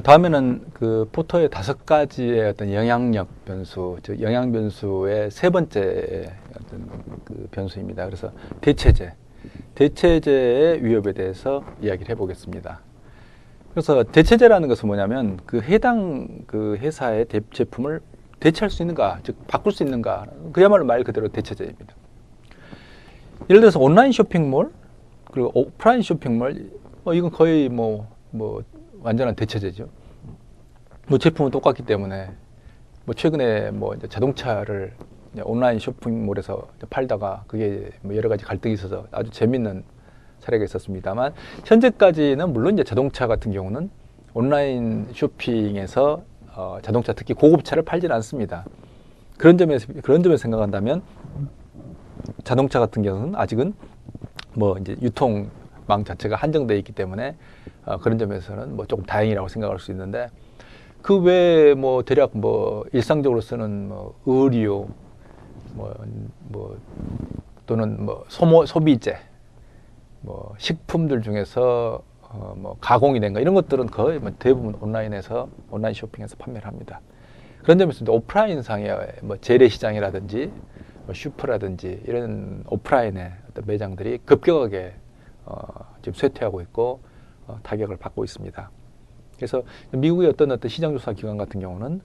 다음에는 그 포터의 5가지의 어떤 영향력 변수, 즉 영향 변수의 세 번째 어떤 그 변수입니다. 그래서 대체제의 위협에 대해서 이야기를 해보겠습니다. 그래서 대체제라는 것은 뭐냐면 그 해당 그 회사의 제품을 대체할 수 있는가, 즉 바꿀 수 있는가, 그야말로 말 그대로 대체제입니다. 예를 들어서 온라인 쇼핑몰 그리고 오프라인 쇼핑몰, 이건 거의 뭐 완전한 대체제죠. 뭐 제품은 똑같기 때문에 뭐 최근에 뭐 이제 자동차를 이제 온라인 쇼핑몰에서 팔다가 그게 뭐 여러 가지 갈등이 있어서 아주 재밌는 사례가 있었습니다만, 현재까지는 물론 이제 자동차 같은 경우는 온라인 쇼핑에서 자동차 특히 고급차를 팔지는 않습니다. 그런 점에서 생각한다면 자동차 같은 경우는 아직은 뭐 이제 유통망 자체가 한정되어 있기 때문에 그런 점에서는 뭐 조금 다행이라고 생각할 수 있는데, 그 외에 뭐 대략 뭐 일상적으로 쓰는 뭐 의류 또는 뭐 소비재, 뭐 식품들 중에서 뭐 가공이 된 거, 이런 것들은 거의 뭐 대부분 온라인 쇼핑에서 판매를 합니다. 그런 점에서 오프라인 상의 뭐 재래시장이라든지 뭐 슈퍼라든지 이런 오프라인의 어떤 매장들이 급격하게 지금 쇠퇴하고 있고 타격을 받고 있습니다. 그래서 미국의 어떤 시장조사 기관 같은 경우는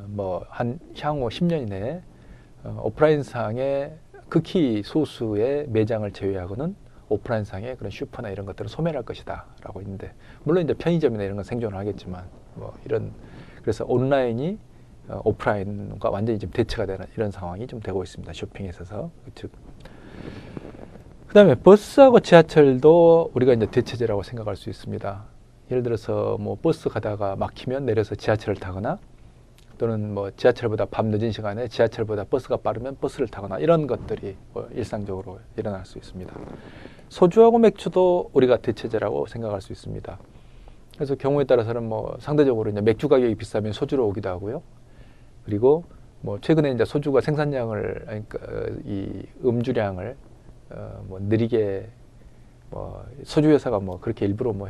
뭐 한 향후 10년 이내에 오프라인 상의 극히 소수의 매장을 제외하고는 오프라인 상의 그런 슈퍼나 이런 것들을 소멸할 것이다 라고 있는데, 물론 이제 편의점이나 이런 건 생존을 하겠지만 뭐 그래서 온라인이 오프라인과 완전히 지금 대체가 되는 이런 상황이 좀 되고 있습니다. 쇼핑에 있어서. 즉, 그다음에 버스하고 지하철도 우리가 이제 대체제라고 생각할 수 있습니다. 예를 들어서 뭐 버스 가다가 막히면 내려서 지하철을 타거나, 또는 뭐 지하철보다 밤 늦은 시간에 지하철보다 버스가 빠르면 버스를 타거나, 이런 것들이 뭐 일상적으로 일어날 수 있습니다. 소주하고 맥주도 우리가 대체제라고 생각할 수 있습니다. 그래서 경우에 따라서는 뭐 상대적으로 이제 맥주 가격이 비싸면 소주로 오기도 하고요. 그리고 뭐 최근에 이제 소주가 생산량을, 그러니까 이 음주량을 뭐 느리게 뭐 소주 회사가 뭐 그렇게 일부러 뭐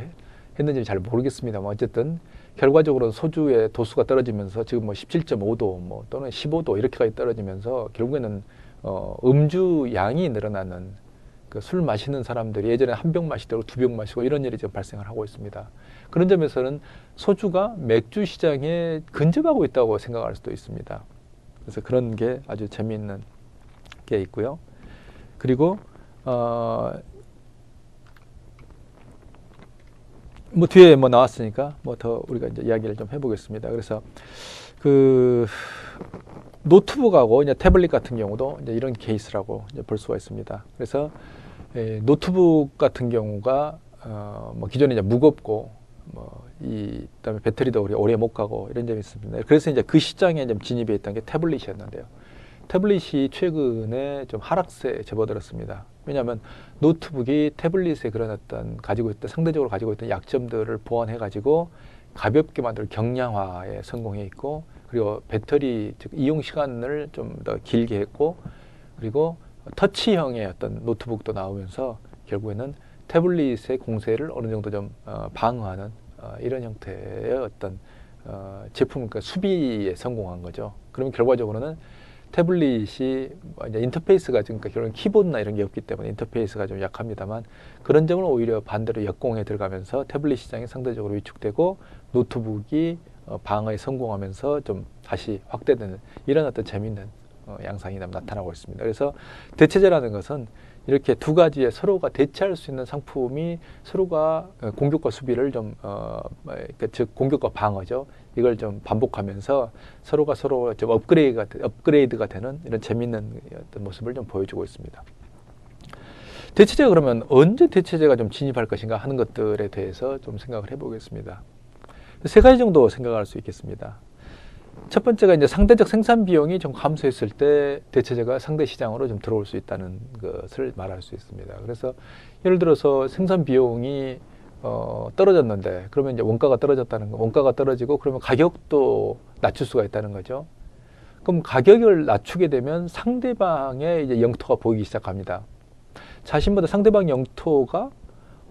했는지 잘 모르겠습니다만, 어쨌든 결과적으로 소주의 도수가 떨어지면서 지금 뭐 17.5도 뭐 또는 15도 이렇게까지 떨어지면서 결국에는 음주 양이 늘어나는, 그 술 마시는 사람들이 예전에 한 병 마시다가 2병 마시고 이런 일이 지금 발생을 하고 있습니다. 그런 점에서는 소주가 맥주 시장에 근접하고 있다고 생각할 수도 있습니다. 그래서 그런 게 아주 재미있는 게 있고요. 그리고 뭐 뒤에 뭐 나왔으니까 뭐 더 우리가 이제 이야기를 좀 해보겠습니다. 그래서 그 노트북하고 이제 태블릿 같은 경우도 이제 이런 케이스라고 이제 볼 수가 있습니다. 그래서 노트북 같은 경우가 뭐 기존에 이제 무겁고 그다음에 배터리도 오래 못 가고 이런 점이 있습니다. 그래서 이제 그 시장에 좀 진입해 있던 게 태블릿이었는데요. 태블릿이 최근에 좀 하락세에 접어들었습니다. 왜냐하면 노트북이 태블릿에 그런 어떤 상대적으로 가지고 있던 약점들을 보완해 가지고 가볍게 만들 경량화에 성공해 있고, 그리고 배터리 즉 이용 시간을 좀 더 길게 했고, 그리고 터치형의 어떤 노트북도 나오면서 결국에는 태블릿의 공세를 어느 정도 좀 방어하는 이런 형태의 어떤 제품, 그러니까 수비에 성공한 거죠. 그러면 결과적으로는 태블릿이 이제 인터페이스가 지금 결국은 키보드나 이런 게 없기 때문에 인터페이스가 좀 약합니다만, 그런 점을 오히려 반대로 역공에 들어가면서 태블릿 시장이 상대적으로 위축되고 노트북이 방어에 성공하면서 좀 다시 확대되는 이런 어떤 재미있는 양상이 나타나고 있습니다. 그래서 대체제라는 것은 이렇게 두 가지의 서로가 대체할 수 있는 상품이 서로가 공격과 수비를 좀 즉 공격과 방어죠. 이걸 좀 반복하면서 서로가 서로 좀 업그레이드가 되는 이런 재미있는 어떤 모습을 좀 보여주고 있습니다. 대체제가 그러면 언제 대체제가 좀 진입할 것인가 하는 것들에 대해서 좀 생각을 해보겠습니다. 세 가지 정도 생각할 수 있겠습니다. 첫 번째가 이제 상대적 생산 비용이 좀 감소했을 때 대체제가 상대 시장으로 좀 들어올 수 있다는 것을 말할 수 있습니다. 그래서 예를 들어서 생산 비용이 떨어졌는데, 그러면 이제 원가가 떨어지고 그러면 가격도 낮출 수가 있다는 거죠. 그럼 가격을 낮추게 되면 상대방의 이제 영토가 보이기 시작합니다. 자신보다 상대방 영토가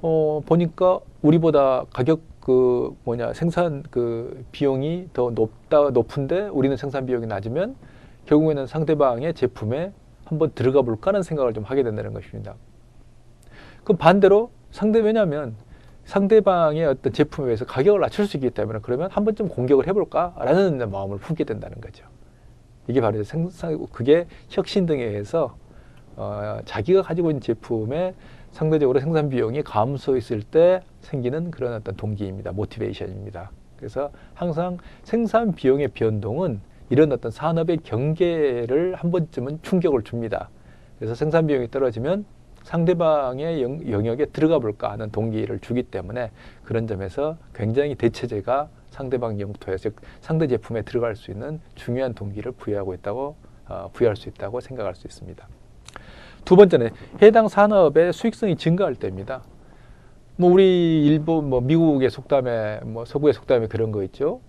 보니까 우리보다 가격 생산 비용이 더 높은데 우리는 생산 비용이 낮으면 결국에는 상대방의 제품에 한번 들어가 볼까 하는 생각을 좀 하게 된다는 것입니다. 그럼 반대로 왜냐하면 상대방의 어떤 제품에 비해서 가격을 낮출 수 있기 때문에 그러면 한번 좀 공격을 해볼까 라는 마음을 품게 된다는 거죠. 이게 바로 그게 혁신 등에 의해서 자기가 가지고 있는 제품에 상대적으로 생산 비용이 감소했을 때 생기는 그런 어떤 동기입니다. 모티베이션입니다. 그래서 항상 생산 비용의 변동은 이런 어떤 산업의 경계를 한 번쯤은 충격을 줍니다. 그래서 생산 비용이 떨어지면 상대방의 영역에 들어가 볼까 하는 동기를 주기 때문에 그런 점에서 굉장히 대체제가 상대방 영토에, 즉 상대 제품에 들어갈 수 있는 중요한 동기를 부여할 수 있다고 생각할 수 있습니다. 두 번째는 해당 산업의 수익성이 증가할 때입니다. 우리 일본, 미국의 속담에, 서구의 속담에 그런 거 있죠.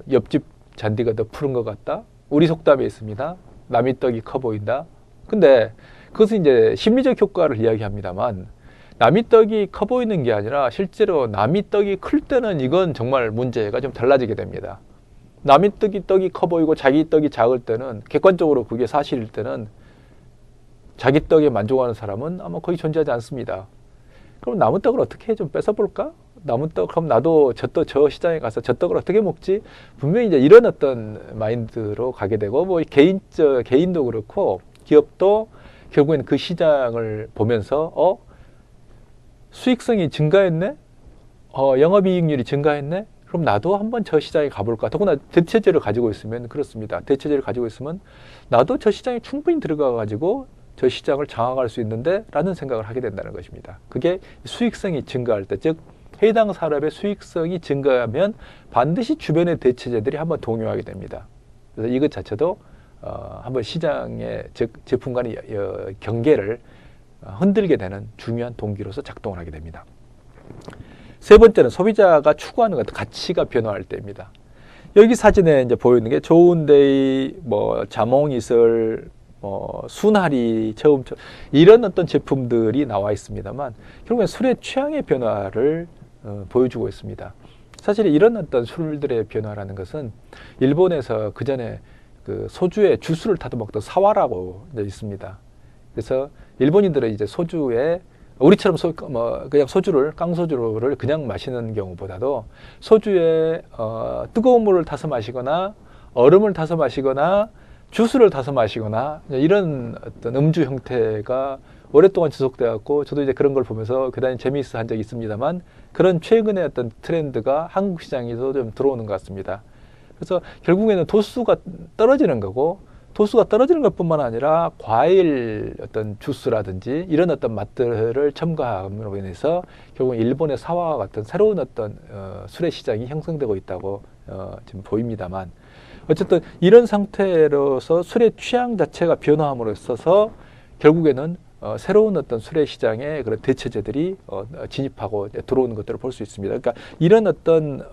옆집 잔디가 더 푸른 것 같다. 우리 속담에 있습니다. 남이 떡이 커 보인다. 근데 그것은 이제 심리적 효과를 이야기합니다만 남이 떡이 커 보이는 게 아니라 실제로 남이 떡이 클 때는 이건 정말 문제가 좀 달라지게 됩니다. 남이 떡이 커 보이고 자기 떡이 작을 때는 객관적으로 그게 사실일 때는 자기 떡에 만족하는 사람은 아마 거의 존재하지 않습니다. 그럼 남은 떡을 어떻게 좀 뺏어볼까? 남은 떡, 그럼 나도 저 시장에 가서 저 떡을 어떻게 먹지? 분명히 이제 이런 어떤 마인드로 가게 되고, 개인도 그렇고, 기업도 결국에는 그 시장을 보면서, 수익성이 증가했네? 영업이익률이 증가했네? 그럼 나도 한번 저 시장에 가볼까? 더구나 대체제를 가지고 있으면 그렇습니다. 대체제를 가지고 있으면 나도 저 시장에 충분히 들어가가지고 저 시장을 장악할 수 있는데 라는 생각을 하게 된다는 것입니다. 그게 수익성이 증가할 때, 즉 해당 산업의 수익성이 증가하면 반드시 주변의 대체제들이 한번 동요하게 됩니다. 그래서 이것 자체도 한번 시장의, 즉 제품 간의 경계를 흔들게 되는 중요한 동기로서 작동을 하게 됩니다. 세 번째는 소비자가 추구하는 가치가 변화할 때입니다. 여기 사진에 이제 보이는 게 좋은데이, 자몽이슬, 순하리, 이런 어떤 제품들이 나와 있습니다만 결국엔 술의 취향의 변화를 보여주고 있습니다. 사실 이런 어떤 술들의 변화라는 것은 일본에서 그 전에 그 소주에 주스를 타도 먹던 사와라고 있습니다. 그래서 일본인들은 이제 소주에 우리처럼 그냥 깡소주를 그냥 마시는 경우보다도 소주에 뜨거운 물을 타서 마시거나 얼음을 타서 마시거나 주스를 타서 마시거나 이런 어떤 음주 형태가 오랫동안 지속돼 갖고 저도 이제 그런 걸 보면서 대단히 재미있어 한 적이 있습니다만 그런 최근의 어떤 트렌드가 한국 시장에도 좀 들어오는 것 같습니다. 그래서 결국에는 도수가 떨어지는 거고 도수가 떨어지는 것뿐만 아니라 과일 어떤 주스라든지 이런 어떤 맛들을 첨가함으로 인해서 결국 일본의 사와와 같은 새로운 어떤 술의 시장이 형성되고 있다고 지금 보입니다만 어쨌든 이런 상태로서 술의 취향 자체가 변화함으로 있어서 결국에는 새로운 어떤 술의 시장에 그런 대체제들이 진입하고 들어오는 것들을 볼 수 있습니다. 그러니까 이런 어떤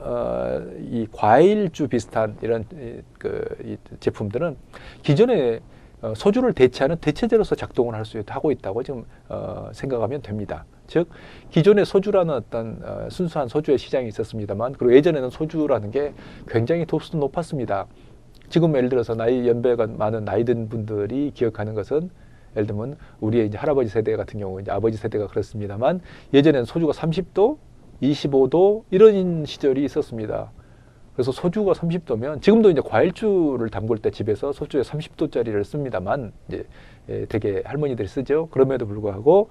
이 과일주 비슷한 이런 이 제품들은 기존의 소주를 대체하는 대체제로서 작동을 하고 있다고 지금 생각하면 됩니다. 즉 기존의 소주라는 어떤 순수한 소주의 시장이 있었습니다만 그리고 예전에는 소주라는 게 굉장히 도수도 높았습니다. 지금 예를 들어서 연배가 많은 나이 든 분들이 기억하는 것은 예를 들면 우리의 이제 할아버지 세대 같은 경우 이제 아버지 세대가 그렇습니다만 예전에는 소주가 30도, 25도 이런 시절이 있었습니다. 그래서 소주가 30도면 지금도 이제 과일주를 담글 때 집에서 소주에 30도짜리를 씁니다만 이제 되게 할머니들이 쓰죠. 그럼에도 불구하고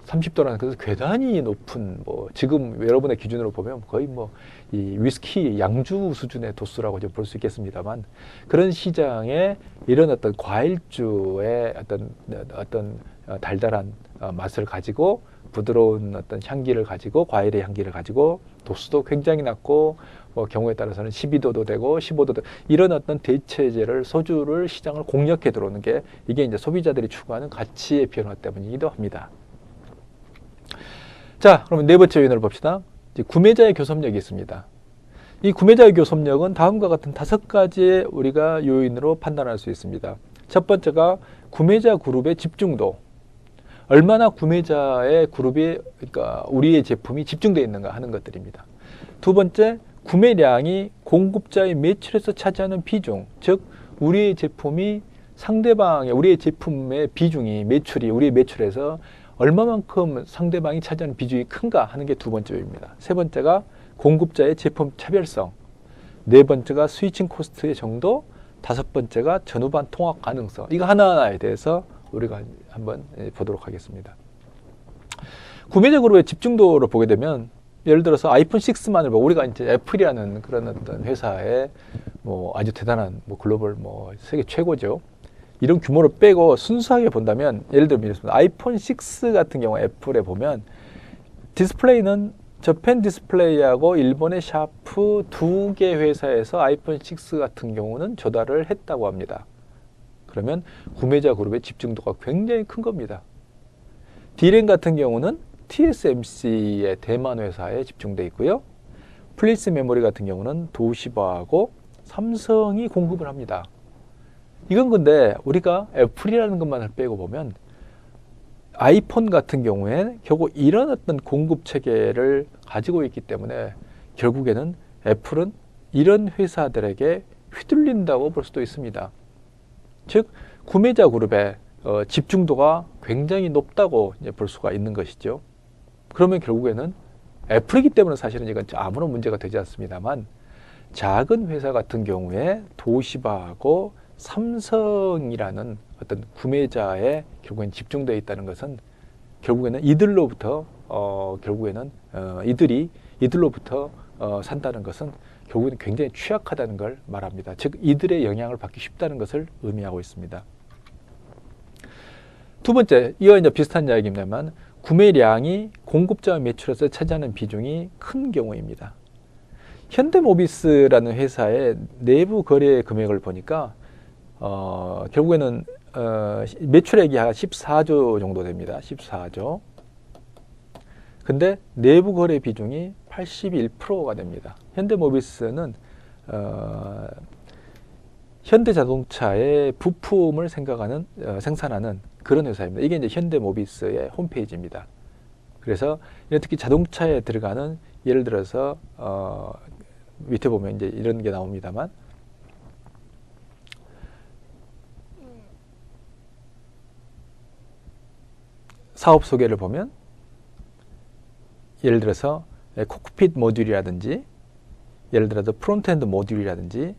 30도라는 것은 대단히 높은 지금 여러분의 기준으로 보면 거의 이 위스키 양주 수준의 도수라고 좀 볼 수 있겠습니다만 그런 시장에 이런 어떤 과일주의 어떤 달달한 맛을 가지고 부드러운 어떤 향기를 가지고 과일의 향기를 가지고 도수도 굉장히 낮고 경우에 따라서는 12도도 되고 15도도 되고 이런 어떤 대체제를 소주를 시장을 공략해 들어오는 게 이게 이제 소비자들이 추구하는 가치의 변화 때문이기도 합니다. 자, 그러면 네 번째 요인을 봅시다. 이제 구매자의 교섭력이 있습니다. 이 구매자의 교섭력은 다음과 같은 5가지의 우리가 요인으로 판단할 수 있습니다. 첫 번째가 구매자 그룹의 집중도. 얼마나 구매자의 그룹이 그러니까 우리의 제품이 집중되어 있는가 하는 것들입니다. 두 번째, 구매량이 공급자의 매출에서 차지하는 비중, 즉 우리의 제품이 상대방의 우리의 제품의 비중이 매출이 우리의 매출에서 얼마만큼 상대방이 차지하는 비중이 큰가 하는 게 두 번째입니다. 세 번째가 공급자의 제품 차별성, 네 번째가 스위칭 코스트의 정도, 다섯 번째가 전후반 통합 가능성. 이거 하나하나에 대해서 우리가 한번 보도록 하겠습니다. 구매자 그룹의 집중도를 보게 되면 예를 들어서 아이폰 6만을 보고 우리가 이제 애플이라는 그런 어떤 회사의 뭐 아주 대단한 뭐 글로벌 뭐 세계 최고죠. 이런 규모를 빼고 순수하게 본다면 예를 들면 아이폰 6 같은 경우 애플에 보면 디스플레이는 저펜 디스플레이하고 일본의 샤프 두 개 회사에서 아이폰 6 같은 경우는 조달을 했다고 합니다. 그러면 구매자 그룹의 집중도가 굉장히 큰 겁니다. D램 같은 경우는 TSMC의 대만 회사에 집중되어 있고요. 플레이스 메모리 같은 경우는 도시바하고 삼성이 공급을 합니다. 이건 근데 우리가 애플이라는 것만을 빼고 보면 아이폰 같은 경우에 결국 이런 어떤 공급 체계를 가지고 있기 때문에 결국에는 애플은 이런 회사들에게 휘둘린다고 볼 수도 있습니다. 즉 구매자 그룹의 집중도가 굉장히 높다고 이제 볼 수가 있는 것이죠. 그러면 결국에는 애플이기 때문에 사실은 이건 아무런 문제가 되지 않습니다만 작은 회사 같은 경우에 도시바하고 삼성이라는 어떤 구매자의 결국엔 집중되어 있다는 것은 결국에는 이들로부터 이들로부터 산다는 것은 결국에는 굉장히 취약하다는 걸 말합니다. 즉 이들의 영향을 받기 쉽다는 것을 의미하고 있습니다. 두 번째, 이와 이제 비슷한 이야기입니다만 구매량이 공급자 매출에서 차지하는 비중이 큰 경우입니다. 현대모비스라는 회사의 내부 거래 금액을 보니까 결국에는 매출액이 한 14조 정도 됩니다. 14조. 근데 내부 거래 비중이 81%가 됩니다. 현대모비스는 현대자동차의 부품을 생산하는 그런 회사입니다. 이게 이제 현대모비스의 홈페이지입니다. 그래서 특히 자동차에 들어가는 예를 들어서 밑에 보면 이제 이런 게 나옵니다만 사업 소개를 보면 예를 들어서 콕핏 모듈이라든지 예를 들어서 프론트엔드 모듈이라든지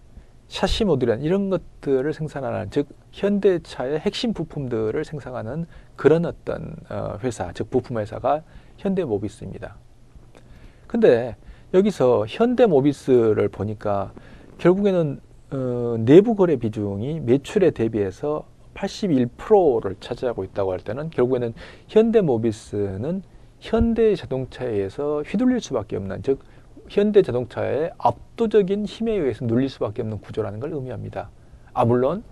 샤시 모듈이라든지 이런 것들을 생산하는 즉 현대차의 핵심 부품들을 생산하는 그런 어떤 회사 즉 부품 회사가 현대모비스입니다. 근데 여기서 현대모비스를 보니까 결국에는 내부 거래 비중이 매출에 대비해서 81%를 차지하고 있다고 할 때는 결국에는 현대모비스는 현대자동차에 의해서 휘둘릴 수밖에 없는 즉 현대자동차의 압도적인 힘에 의해서 눌릴 수밖에 없는 구조라는 걸 의미합니다. 물론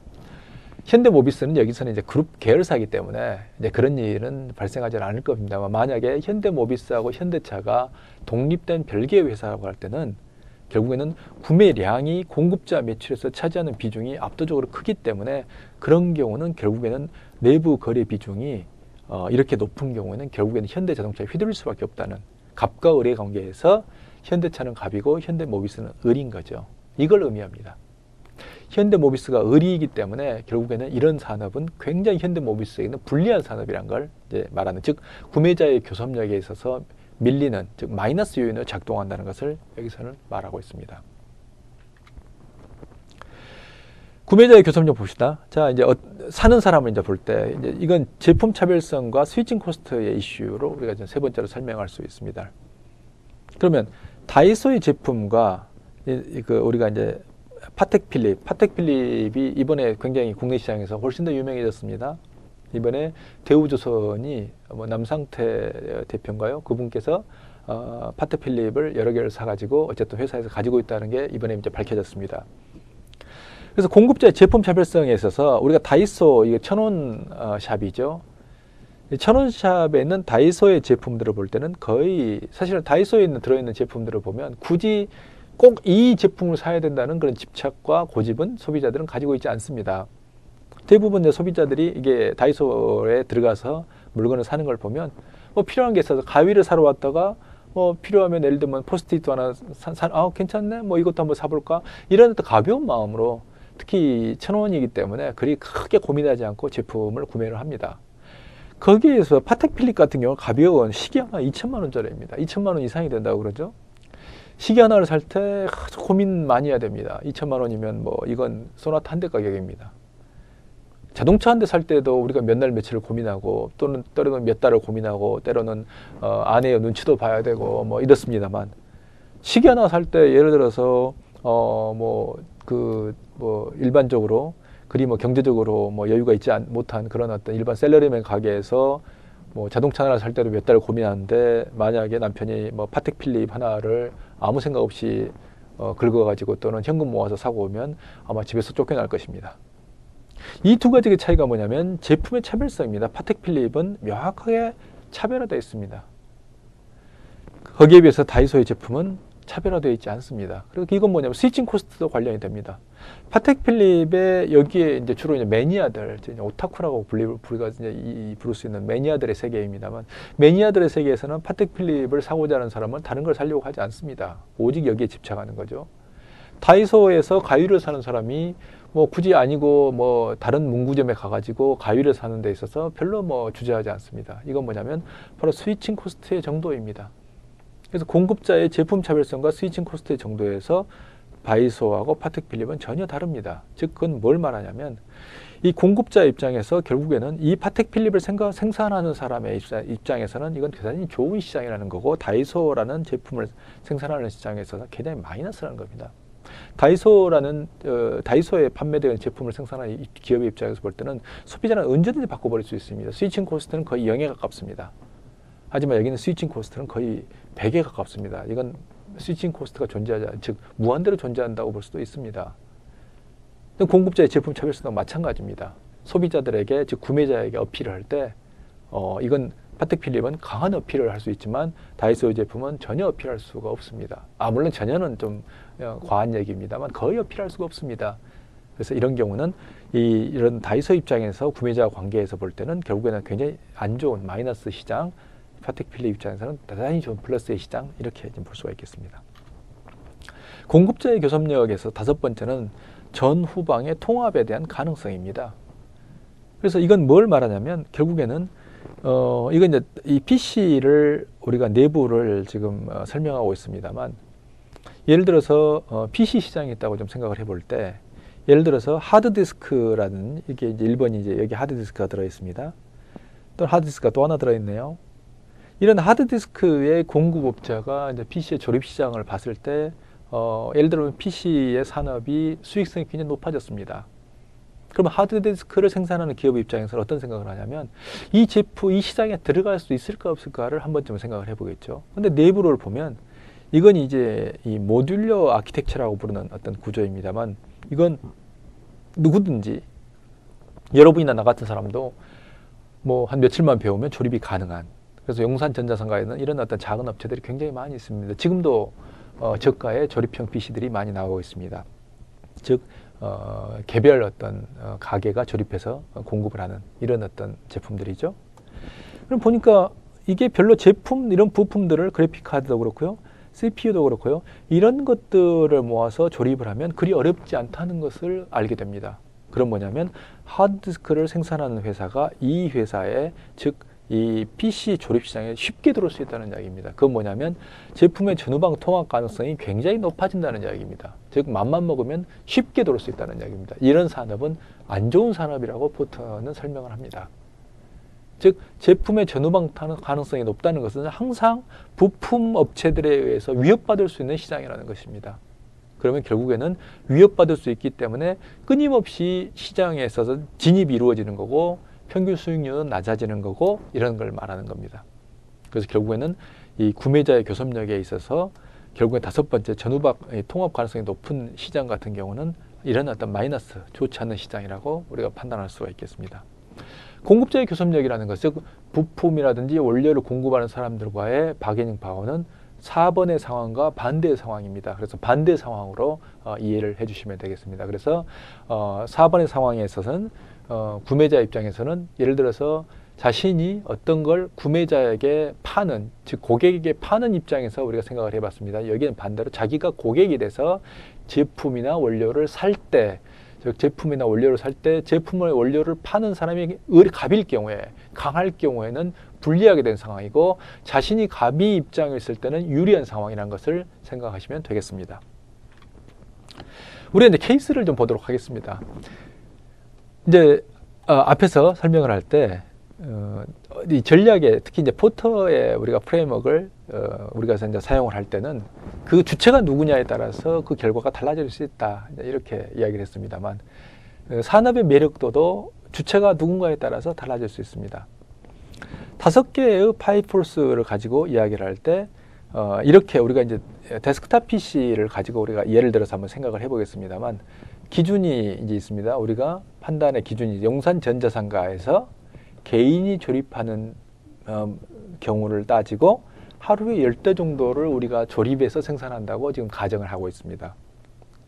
현대모비스는 여기서는 이제 그룹 계열사이기 때문에 이제 그런 일은 발생하지 않을 겁니다만 만약에 현대모비스하고 현대차가 독립된 별개의 회사라고 할 때는 결국에는 구매량이 공급자 매출에서 차지하는 비중이 압도적으로 크기 때문에 그런 경우는 결국에는 내부 거래 비중이 이렇게 높은 경우에는 결국에는 현대자동차에 휘둘릴 수밖에 없다는 갑과 을의 관계에서 현대차는 갑이고 현대모비스는 을인 거죠. 이걸 의미합니다. 현대모비스가 을이기 때문에 결국에는 이런 산업은 굉장히 현대모비스에게는 불리한 산업이란 걸 이제 말하는 즉 구매자의 교섭력에 있어서 밀리는 즉 마이너스 요인으로 작동한다는 것을 여기서는 말하고 있습니다. 구매자의 교섭력 봅시다. 자, 이제 사는 사람을 이제 볼 때 이제 이건 제품 차별성과 스위칭 코스트의 이슈로 우리가 이제 세 번째로 설명할 수 있습니다. 그러면 다이소의 제품과 우리가 이제 파텍 필립이 이번에 굉장히 국내 시장에서 훨씬 더 유명해졌습니다. 이번에 대우조선이 남상태 대표인가요? 그분께서 파텍 필립을 여러 개를 사가지고 어쨌든 회사에서 가지고 있다는 게 이번에 이제 밝혀졌습니다. 그래서 공급자의 제품 차별성에 있어서 우리가 다이소 이게 천원 샵이죠. 천원 샵에 있는 다이소의 제품들을 볼 때는 거의 사실은 다이소에 들어있는 제품들을 보면 굳이 꼭 이 제품을 사야 된다는 그런 집착과 고집은 소비자들은 가지고 있지 않습니다. 대부분 소비자들이 이게 다이소에 들어가서 물건을 사는 걸 보면 뭐 필요한 게 있어서 가위를 사러 왔다가 뭐 필요하면 예를 들면 포스트잇 하나 괜찮네 뭐 이것도 한번 사볼까 이런 어떤 가벼운 마음으로 특히 1,000원이기 때문에 그리 크게 고민하지 않고 제품을 구매를 합니다. 거기에서 파텍 필립 같은 경우는 가벼운 시계 하나 2천만 원짜리입니다. 2천만 원 이상이 된다고 그러죠. 시계 하나를 살 때 아주 고민 많이 해야 됩니다. 2천만 원이면 뭐 이건 소나타 한 대 가격입니다. 자동차 한 대 살 때도 우리가 몇 날 며칠을 고민하고 또는 때로는 몇 달을 고민하고 때로는 아내의 눈치도 봐야 되고 뭐 이렇습니다만 시계 하나 살 때 예를 들어서 일반적으로 그리 뭐 경제적으로 뭐 여유가 있지 못한 그런 어떤 일반 셀러리맨 가게에서 뭐 자동차 하나 살 때도 몇 달 고민하는데 만약에 남편이 뭐 파텍 필립 하나를 아무 생각 없이 긁어가지고 또는 현금 모아서 사고 오면 아마 집에서 쫓겨날 것입니다. 이 두 가지의 차이가 뭐냐면 제품의 차별성입니다. 파텍 필립은 명확하게 차별화되어 있습니다. 거기에 비해서 다이소의 제품은 차별화되어 있지 않습니다. 그리고 이건 뭐냐면 스위칭 코스트도 관련이 됩니다. 파텍 필립의 여기에 이제 주로 이제 매니아들, 이제 오타쿠라고 부를 수 있는 매니아들의 세계입니다만, 매니아들의 세계에서는 파텍 필립을 사고자 하는 사람은 다른 걸 사려고 하지 않습니다. 오직 여기에 집착하는 거죠. 다이소에서 가위를 사는 사람이 뭐 굳이 아니고 뭐 다른 문구점에 가가지고 가위를 사는 데 있어서 별로 뭐 주저하지 않습니다. 이건 뭐냐면 바로 스위칭 코스트의 정도입니다. 그래서 공급자의 제품 차별성과 스위칭 코스트의 정도에서 다이소하고 파텍 필립은 전혀 다릅니다. 즉 그건 뭘 말하냐면 이 공급자 입장에서 결국에는 이 파텍 필립을 생산하는 사람의 입장에서는 이건 대단히 좋은 시장이라는 거고 다이소라는 제품을 생산하는 시장에서 굉장히 마이너스라는 겁니다. 다이소에 판매되는 제품을 생산하는 기업의 입장에서 볼 때는 소비자는 언제든지 바꿔버릴 수 있습니다. 스위칭 코스트는 거의 0에 가깝습니다. 하지만 여기는 스위칭 코스트는 거의 100에 가깝습니다. 이건 스위칭 코스트가 즉 무한대로 존재한다고 볼 수도 있습니다. 공급자의 제품 차별성도 마찬가지입니다. 소비자들에게 즉 구매자에게 어필을 할 때 이건 파텍 필립은 강한 어필을 할 수 있지만 다이소 제품은 전혀 어필할 수가 없습니다. 물론 전혀는 좀 과한 얘기입니다만 거의 어필할 수가 없습니다. 그래서 이런 경우는 이런 다이소 입장에서 구매자 관계에서 볼 때는 결국에는 굉장히 안 좋은 마이너스 시장, 파텍 필립 입장에서는 대단히 좋은 플러스의 시장 이렇게 볼 수가 있겠습니다. 공급자의 교섭력에서 다섯 번째는 전후방의 통합에 대한 가능성입니다. 그래서 이건 뭘 말하냐면 결국에는 이건 이제 이 PC를 우리가 내부를 지금 설명하고 있습니다만 예를 들어서 PC 시장이 있다고 좀 생각을 해볼 때 예를 들어서 하드디스크라는 이게 이제 1번이 이제 여기 하드디스크가 들어 있습니다. 또 하드디스크가 또 하나 들어 있네요. 이런 하드디스크의 공급업자가 이제 PC의 조립 시장을 봤을 때 예를 들면 PC의 산업이 수익성이 굉장히 높아졌습니다. 그럼 하드디스크를 생산하는 기업 입장에서는 어떤 생각을 하냐면 이 시장에 들어갈 수 있을까 없을까를 한 번쯤 생각을 해보겠죠. 근데 내부를 보면 이건 이제 이 모듈러 아키텍처라고 부르는 어떤 구조입니다만 이건 누구든지 여러분이나 나 같은 사람도 뭐 한 며칠만 배우면 조립이 가능한 그래서 용산전자상가에는 이런 어떤 작은 업체들이 굉장히 많이 있습니다. 지금도 저가의 조립형 PC들이 많이 나오고 있습니다. 즉 개별 어떤 가게가 조립해서 공급을 하는 이런 어떤 제품들이죠. 그럼 보니까 이게 별로 제품 이런 부품들을 그래픽 카드도 그렇고요. CPU도 그렇고요. 이런 것들을 모아서 조립을 하면 그리 어렵지 않다는 것을 알게 됩니다. 그럼 뭐냐면 하드디스크를 생산하는 회사가 이 회사의 즉 이 PC 조립 시장에 쉽게 들어올 수 있다는 이야기입니다. 그건 뭐냐면 제품의 전후방 통합 가능성이 굉장히 높아진다는 이야기입니다. 즉 맘만 먹으면 쉽게 들어올 수 있다는 이야기입니다. 이런 산업은 안 좋은 산업이라고 포터는 설명을 합니다. 즉 제품의 전후방 가능성이 높다는 것은 항상 부품 업체들에 의해서 위협받을 수 있는 시장이라는 것입니다. 그러면 결국에는 위협받을 수 있기 때문에 끊임없이 시장에 있어서 진입이 이루어지는 거고 평균 수익률은 낮아지는 거고 이런 걸 말하는 겁니다. 그래서 결국에는 이 구매자의 교섭력에 있어서 결국에 다섯 번째 전후방 통합 가능성이 높은 시장 같은 경우는 이런 어떤 마이너스 좋지 않은 시장이라고 우리가 판단할 수가 있겠습니다. 공급자의 교섭력이라는 것은 부품이라든지 원료를 공급하는 사람들과의 바게닝 파워는 4번의 상황과 반대의 상황입니다. 그래서 반대 상황으로 이해를 해주시면 되겠습니다. 그래서 4번의 상황에 있어서는 구매자 입장에서는 예를 들어서 자신이 어떤 걸 구매자에게 파는, 즉 고객에게 파는 입장에서 우리가 생각을 해봤습니다. 여기는 반대로 자기가 고객이 돼서 제품이나 원료를 살 때, 즉 제품이나 원료를 살 때 제품의 원료를 파는 사람이 갑일 경우에, 강할 경우에는 불리하게 된 상황이고, 자신이 갑이 입장에 있을 때는 유리한 상황이라는 것을 생각하시면 되겠습니다. 우리가 이제 케이스를 좀 보도록 하겠습니다. 이제 앞에서 설명을 할 때 이 전략에, 특히 이제 포터의 우리가 프레임워크를 우리가 이제 사용을 할 때는 그 주체가 누구냐에 따라서 그 결과가 달라질 수 있다, 이렇게 이야기를 했습니다만, 산업의 매력도도 주체가 누군가에 따라서 달라질 수 있습니다. 5개의 파이포스를 가지고 이야기를 할 때 이렇게 우리가 이제 데스크탑 PC를 가지고 우리가 예를 들어서 한번 생각을 해보겠습니다만, 기준이 이제 있습니다. 우리가 판단의 기준이 용산전자상가에서 개인이 조립하는 경우를 따지고 하루에 10대 정도를 우리가 조립해서 생산한다고 지금 가정을 하고 있습니다.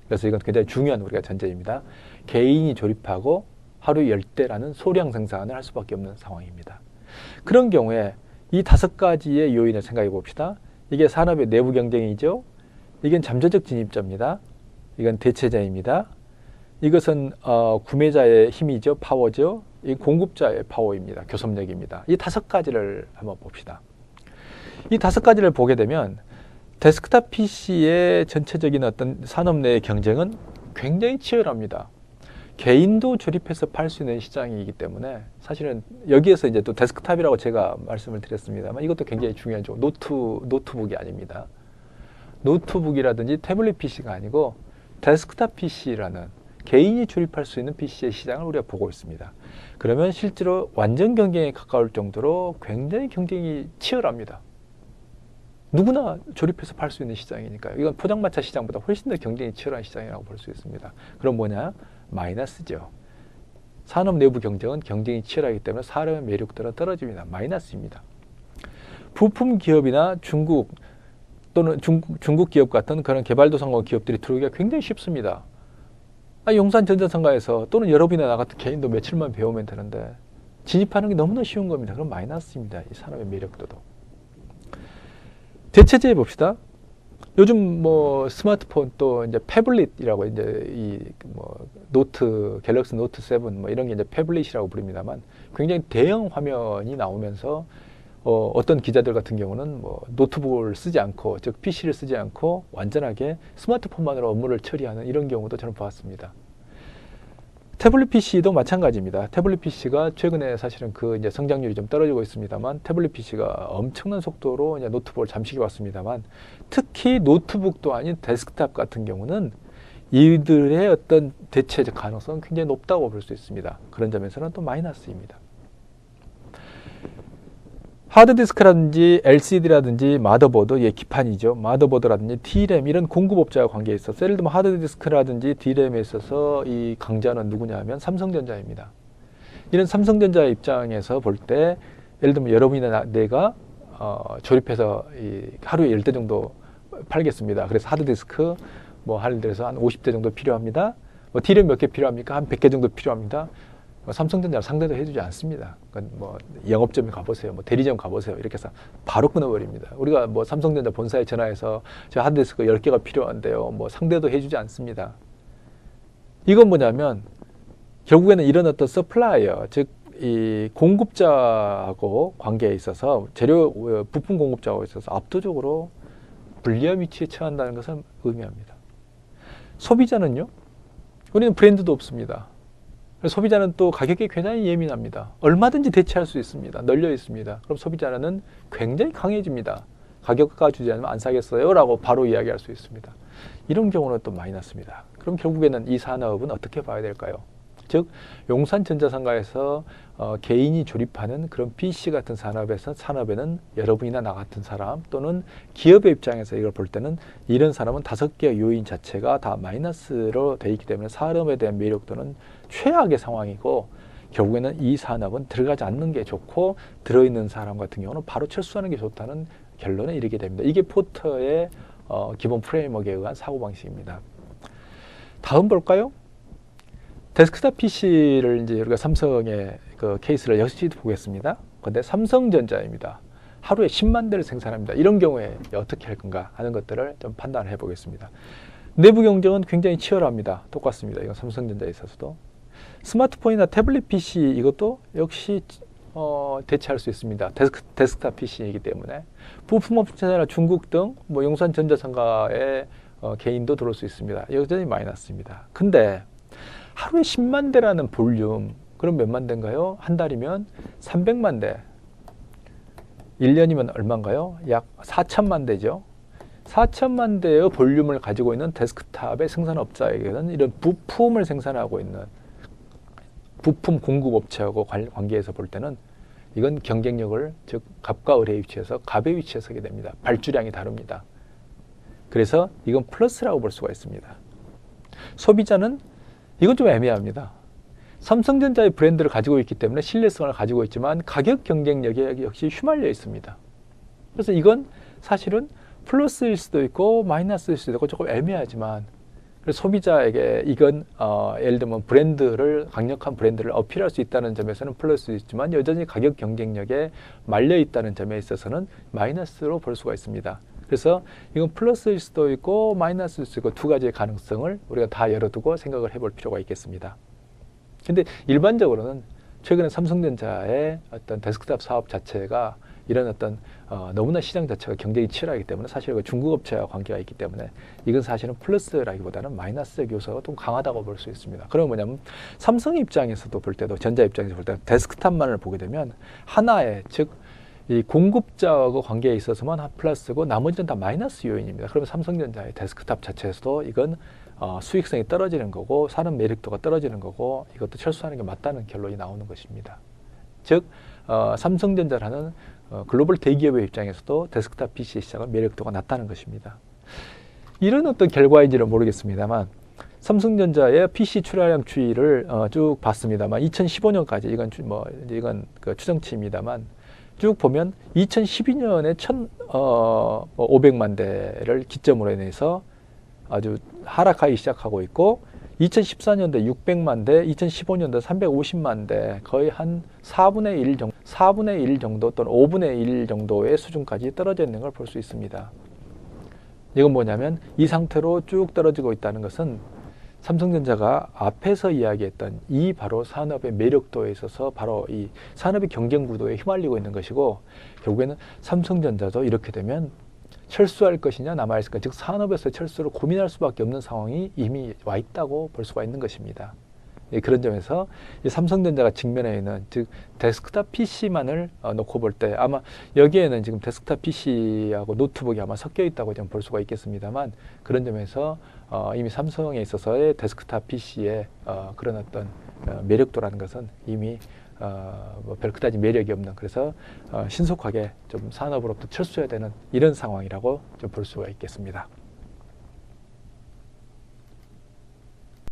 그래서 이건 굉장히 중요한 우리가 전제입니다. 개인이 조립하고 하루에 10대라는 소량 생산을 할 수밖에 없는 상황입니다. 그런 경우에 이 5가지의 요인을 생각해 봅시다. 이게 산업의 내부 경쟁이죠. 이건 잠재적 진입자입니다. 이건 대체자입니다. 이것은 구매자의 힘이죠. 파워죠. 이 공급자의 파워입니다. 교섭력입니다. 이 5가지를 한번 봅시다. 이 5가지를 보게 되면 데스크탑 PC의 전체적인 어떤 산업 내의 경쟁은 굉장히 치열합니다. 개인도 조립해서 팔 수 있는 시장이기 때문에 사실은 여기에서 이제 또 데스크탑이라고 제가 말씀을 드렸습니다만, 이것도 굉장히 중요하죠. 노트북이 아닙니다. 노트북이라든지 태블릿 PC가 아니고 데스크탑 PC라는 개인이 조립할 수 있는 PC의 시장을 우리가 보고 있습니다. 그러면 실제로 완전 경쟁에 가까울 정도로 굉장히 경쟁이 치열합니다. 누구나 조립해서 팔 수 있는 시장이니까요. 이건 포장마차 시장보다 훨씬 더 경쟁이 치열한 시장이라고 볼 수 있습니다. 그럼 뭐냐? 마이너스죠. 산업 내부 경쟁은 경쟁이 치열하기 때문에 산업의 매력도는 떨어집니다. 마이너스입니다. 부품 기업이나 중국 또는 중국 기업 같은 그런 개발도상국 기업들이 들어오기가 굉장히 쉽습니다. 용산전자상가에서 또는 여러분이나 나 같은 개인도 며칠만 배우면 되는데 진입하는 게 너무나 쉬운 겁니다. 그럼 마이너스입니다. 이 산업의 매력도도. 대체제 봅시다. 요즘 뭐 스마트폰 또 이제 태블릿이라고 이제 이 뭐 갤럭시 노트 7 뭐 이런 게 이제 태블릿이라고 부릅니다만, 굉장히 대형 화면이 나오면서 어떤 기자들 같은 경우는 뭐 노트북을 쓰지 않고, 즉 PC를 쓰지 않고 완전하게 스마트폰만으로 업무를 처리하는 이런 경우도 저는 보았습니다. 태블릿 PC도 마찬가지입니다. 태블릿 PC가 최근에 사실은 그 이제 성장률이 좀 떨어지고 있습니다만, 태블릿 PC가 엄청난 속도로 이제 노트북을 잠식해 왔습니다만, 특히 노트북도 아닌 데스크탑 같은 경우는 이들의 어떤 대체적 가능성은 굉장히 높다고 볼 수 있습니다. 그런 점에서는 또 마이너스입니다. 하드디스크라든지 LCD라든지 마더보드, 예, 기판이죠. 마더보드라든지 D램, 이런 공급업자와 관계에 있어서, 예를 들면 하드디스크라든지 D램에 있어서 이 강자는 누구냐 하면 삼성전자입니다. 이런 삼성전자의 입장에서 볼 때, 예를 들면 여러분이나 내가 조립해서 하루에 10대 정도 팔겠습니다. 그래서 하드디스크 뭐 예를 들어서 한 50대 정도 필요합니다. 뭐 D램 몇 개 필요합니까? 한 100개 정도 필요합니다. 삼성전자는 상대도 해주지 않습니다. 그러니까 뭐 영업점에 가보세요, 뭐 대리점 가보세요, 이렇게 해서 바로 끊어버립니다. 우리가 뭐 삼성전자 본사에 전화해서 저 하드디스크 10개가 필요한데요, 뭐 상대도 해주지 않습니다. 이건 뭐냐면 결국에는 이런 어떤 서플라이어, 즉 이 공급자하고 관계에 있어서 부품 공급자하고 있어서 압도적으로 불리한 위치에 처한다는 것을 의미합니다. 소비자는요, 우리는 브랜드도 없습니다. 소비자는 또 가격에 굉장히 예민합니다. 얼마든지 대체할 수 있습니다. 널려 있습니다. 그럼 소비자는 굉장히 강해집니다. 가격가 주지 않으면 안 사겠어요? 라고 바로 이야기할 수 있습니다. 이런 경우는 또 마이너스입니다. 그럼 결국에는 이 산업은 어떻게 봐야 될까요? 즉 용산전자상가에서 개인이 조립하는 그런 PC 같은 산업에는 여러분이나 나 같은 사람 또는 기업의 입장에서 이걸 볼 때는 이런 사람은 5개의 요인 자체가 다 마이너스로 되어 있기 때문에 산업에 대한 매력도는 최악의 상황이고, 결국에는 이 산업은 들어가지 않는 게 좋고 들어있는 사람 같은 경우는 바로 철수하는 게 좋다는 결론에 이르게 됩니다. 이게 포터의 기본 프레임워크에 의한 사고방식입니다. 다음 볼까요? 데스크탑 PC를 이제 우리가 삼성의 그 케이스를 역시 보겠습니다. 근데 삼성전자입니다. 하루에 10만 대를 생산합니다. 이런 경우에 어떻게 할 건가 하는 것들을 좀 판단을 해보겠습니다. 내부 경쟁은 굉장히 치열합니다. 똑같습니다. 이건 삼성전자에 있어서도. 스마트폰이나 태블릿 PC 이것도 역시 대체할 수 있습니다. 데스크탑 PC이기 때문에. 부품업체나 중국 등 뭐 용산전자상가의 개인도 들어올 수 있습니다. 여전히 마이너스입니다. 근데 하루에 10만 대라는 볼륨, 그럼 몇만 대인가요? 한 달이면 300만 대. 1년이면 얼마인가요? 약 4천만 대죠. 4천만 대의 볼륨을 가지고 있는 데스크탑의 생산업자에게는 이런 부품을 생산하고 있는 부품 공급업체하고 관계에서 볼 때는 이건 경쟁력을, 즉 갑과 을의 위치에서 갑의 위치에 서게 됩니다. 발주량이 다릅니다. 그래서 이건 플러스라고 볼 수가 있습니다. 소비자는 이건 좀 애매합니다. 삼성전자의 브랜드를 가지고 있기 때문에 신뢰성을 가지고 있지만 가격 경쟁력에 역시 휘말려 있습니다. 그래서 이건 사실은 플러스일 수도 있고 마이너스일 수도 있고 조금 애매하지만, 그래서 소비자에게 이건 예를 들면 강력한 브랜드를 어필할 수 있다는 점에서는 플러스도 있지만 여전히 가격 경쟁력에 말려 있다는 점에 있어서는 마이너스로 볼 수가 있습니다. 그래서 이건 플러스일 수도 있고 마이너스일 수도 있고 두 가지의 가능성을 우리가 다 열어두고 생각을 해볼 필요가 있겠습니다. 근데 일반적으로는 최근에 삼성전자의 어떤 데스크탑 사업 자체가 이런 어떤 너무나 시장 자체가 경쟁이 치열하기 때문에 사실 그 중국 업체와 관계가 있기 때문에 이건 사실은 플러스라기보다는 마이너스의 요소가 좀 강하다고 볼 수 있습니다. 그러면 뭐냐면 삼성 입장에서도 볼 때도, 전자 입장에서 볼 때는 데스크탑만을 보게 되면 하나의, 즉 이 공급자하고 관계에 있어서만 플러스고 나머지는 다 마이너스 요인입니다. 그러면 삼성전자의 데스크탑 자체에서도 이건 수익성이 떨어지는 거고 산업 매력도가 떨어지는 거고 이것도 철수하는 게 맞다는 결론이 나오는 것입니다. 즉 삼성전자라는 글로벌 대기업의 입장에서도 데스크탑 PC 시장은 매력도가 낮다는 것입니다. 이런 어떤 결과인지는 모르겠습니다만 삼성전자의 PC 출하량 추이를 쭉 봤습니다만 2015년까지 이건 그 추정치입니다만 쭉 보면 2012년에 1,500만 대를 기점으로 인해서 아주 하락하기 시작하고 있고 2014년도에 600만 대, 2015년도에 350만 대, 거의 한 4분의 1 정도 또는 5분의 1 정도의 수준까지 떨어져 있는 걸 볼 수 있습니다. 이건 뭐냐면 이 상태로 쭉 떨어지고 있다는 것은 삼성전자가 앞에서 이야기했던 이 바로 산업의 매력도에 있어서 바로 이 산업의 경쟁 구도에 휘말리고 있는 것이고, 결국에는 삼성전자도 이렇게 되면 철수할 것이냐 남아있을 것이냐, 즉 산업에서 철수를 고민할 수밖에 없는 상황이 이미 와 있다고 볼 수가 있는 것입니다. 그런 점에서 이 삼성전자가 직면해 있는, 즉 데스크탑 PC만을 놓고 볼 때 아마 여기에는 지금 데스크탑 PC하고 노트북이 아마 섞여 있다고 좀 볼 수가 있겠습니다만, 그런 점에서 이미 삼성에 있어서의 데스크탑 PC의 그런 어떤 매력도라는 것은 이미 별 그다지 매력이 없는, 그래서 신속하게 좀 산업으로부터 철수해야 되는 이런 상황이라고 좀 볼 수가 있겠습니다.